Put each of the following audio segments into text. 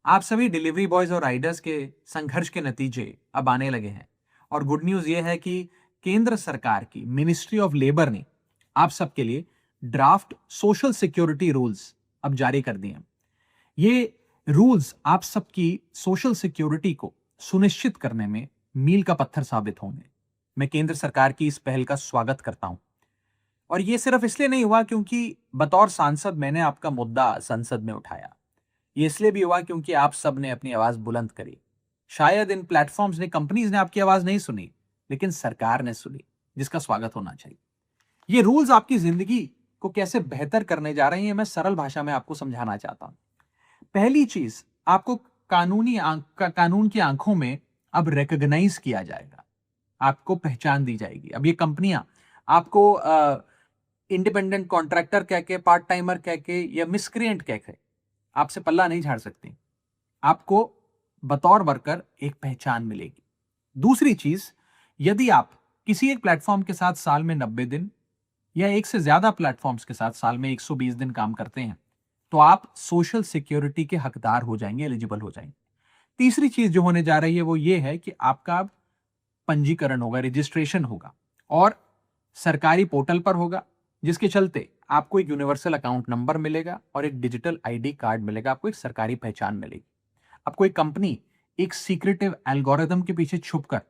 आप सभी delivery boys और राइडर्स के संघर्ष के नतीजे अब आने लगे हैं। और गुड न्यूज ये है कि केंद्र सरकार की मिनिस्ट्री ऑफ लेबर ने आप सबके लिए ड्राफ्ट सोशल सिक्योरिटी रूल्स अब जारी कर दिए हैं। ये रूल्स आप सबकी सोशल सिक्योरिटी को सुनिश्चित करने में मील का पत्थर साबित होंगे। मैं केंद्र सरकार की इस पहल का स्वागत करता हूं। और ये सिर्फ इसलिए नहीं हुआ क्योंकि बतौर सांसद मैंने आपका मुद्दा संसद में उठाया। ये इसलिए भी हुआ क्योंकि आप सब ने अपनी आवाज बुलंद करी। शायद इन प्लेटफॉर्म्स ने, कंपनीज ने आपकी आवाज नहीं सुनी, लेकिन सरकार ने सुनी, जिसका स्वागत होना चाहिए। ये रूल्स आपकी जिंदगी को कैसे बेहतर करने जा रहे हैं, मैं सरल भाषा में आपको समझाना चाहता हूं। पहली चीज, आपको कानून की आंखों में अब रिकॉग्नाइज किया जाएगा, आपको पहचान दी जाएगी। अब ये कंपनियां आपको इंडिपेंडेंट कॉन्ट्रैक्टर कह के, पार्ट टाइमर कह के या मिसक्रिएंट कह के आपसे पल्ला नहीं झाड़ सकती। आपको बतौर वर्कर एक पहचान मिलेगी। दूसरी चीज, यदि आप किसी एक प्लेटफॉर्म के साथ साल में 90 दिन या एक से ज्यादा प्लेटफॉर्म्स के साथ साल में 120 दिन काम करते हैं, तो आप सोशल सिक्योरिटी के हकदार हो जाएंगे, एलिजिबल हो जाएंगे। तीसरी चीज जो होने जा रही है वो ये है कि आपका अब पंजीकरण होगा, रजिस्ट्रेशन होगा, और सरकारी पोर्टल पर होगा, जिसके चलते आपको एक यूनिवर्सल अकाउंट नंबर मिलेगा और एक डिजिटल आईडी कार्ड मिलेगा। आपको एक सरकारी पहचान मिलेगी। आपको एक कंपनी एक सीक्रेटिव एल्गोरिथम के पीछे छुपकर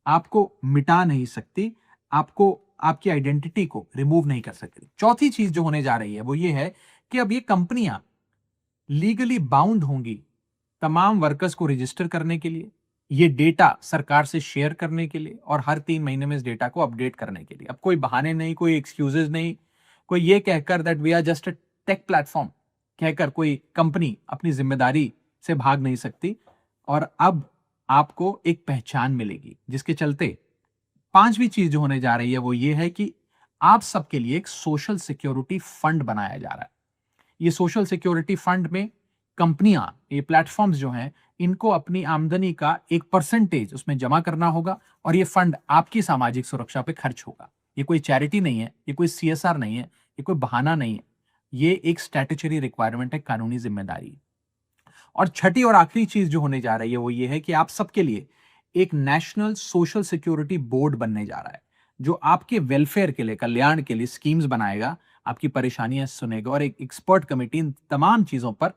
आपको मिटा नहीं सकती, आपको आपकी आइडेंटिटी को रिमूव नहीं कर सकती। चौथी चीज जो होने जा रही है वो ये है कि अब ये कंपनियां लीगली बाउंड होंगी तमाम वर्कर्स को रजिस्टर करने के लिए, ये डेटा सरकार से शेयर करने के लिए, और हर 3 महीने में इस डेटा को अपडेट करने के लिए। अब कोई बहाने नहीं, कोई एक्सक्यूजेस नहीं, कोई ये कहकर that we are just a tech platform कहकर कोई कंपनी अपनी जिम्मेदारी से भाग नहीं सकती। और अब आपको एक पहचान मिलेगी, जिसके चलते पांचवी चीज जो होने जा रही है वो ये है कि आप सबके लिए एक सोशल सिक्योरिटी फंड बनाया जा रहा है। ये सोशल सिक्योरिटी फंड में कंपनियां, ये प्लेटफॉर्म्स जो हैं, इनको अपनी आमदनी का एक परसेंटेज उसमें जमा करना होगा, और ये फंड आपकी सामाजिक सुरक्षा पे खर्च होगा। ये कोई चैरिटी नहीं है, ये कोई सीएसआर नहीं है, ये कोई बहाना नहीं है, ये एक स्टैट्यूटरी रिक्वायरमेंट है, कानूनी जिम्मेदारी। और छठी और आखिरी चीज जो होने जा रही है वो ये है कि आप सबके लिए एक नेशनल सोशल सिक्योरिटी बोर्ड बनने जा रहा है, जो आपके वेलफेयर के लिए, कल्याण के लिए स्कीम्स बनाएगा, आपकी परेशानियां सुनेगा, और एक एक्सपर्ट कमेटी इन तमाम चीजों पर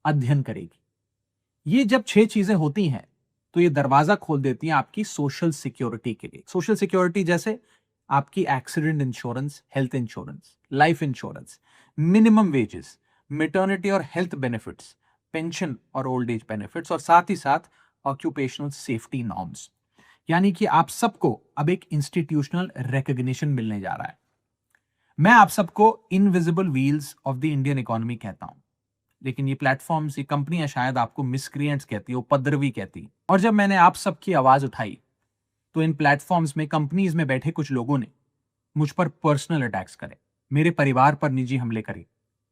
अध्ययन करेगी। ये जब 6 चीजें होती हैं तो ये दरवाजा खोल देती हैं आपकी सोशल सिक्योरिटी के लिए। सोशल सिक्योरिटी जैसे आपकी accident insurance, health insurance, life insurance, minimum wages, maternity और हेल्थ बेनिफिट्स, पेंशन और ओल्ड एज बेनिफिट्स, और साथ ही साथ ऑक्यूपेशनल सेफ्टी नॉर्म्स। यानी कि आप सबको अब एक इंस्टीट्यूशनल रिकॉग्निशन मिलने जा रहा है। मैं आप सबको invisible wheels of the Indian economy कहता हूं, लेकिन ये प्लेटफॉर्म्स, ये कंपनियां शायद आपको मिसक्रिएंट्स कहती है, उपद्रवी कहती। और जब मैंने आप सबकी आवाज उठाई तो इन प्लेटफॉर्म्स में, कंपनीज में बैठे कुछ लोगों ने मुझ पर पर्सनल अटैक्स करे, मेरे परिवार पर निजी हमले करे।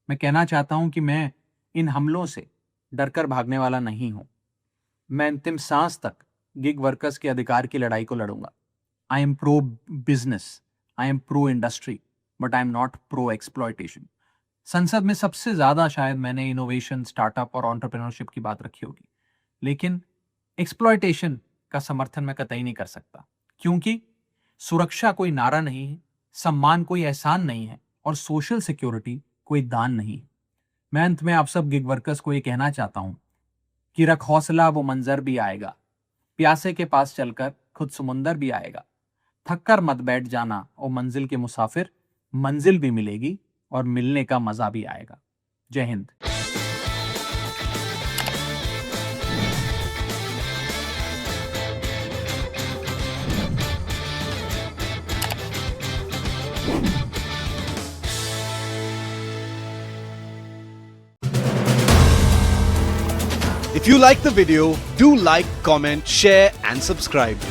मैं कहना चाहता हूं कि मैं इन हमलों से डरकर भागने वाला नहीं हूं। मैं अंतिम सांस तक गिग वर्कर्स के अधिकार की लड़ाई को लड़ूंगा। I am pro business, I am pro industry, but I am not pro exploitation. संसद में सबसे ज्यादा शायद मैंने इनोवेशन, स्टार्टअप और एंटरप्रेन्योरशिप की बात रखी होगी, लेकिन एक्सप्लॉयटेशन का समर्थन मैं कतई नहीं कर सकता, क्योंकि सुरक्षा कोई नारा नहीं है, सम्मान कोई एहसान नहीं है, और सोशल सिक्योरिटी कोई दान नहीं है। मैं अंत में आप सब गिग वर्कर्स को ये कहना चाहता हूं कि रख हौसला, वो मंजर भी आएगा, प्यासे के पास चलकर खुद समुंदर भी आएगा। थक कर मत बैठ जाना ओ मंजिल के मुसाफिर, मंजिल भी मिलेगी और मिलने का मजा भी आएगा। जय Hind. If you like the video, do like, comment, share and subscribe.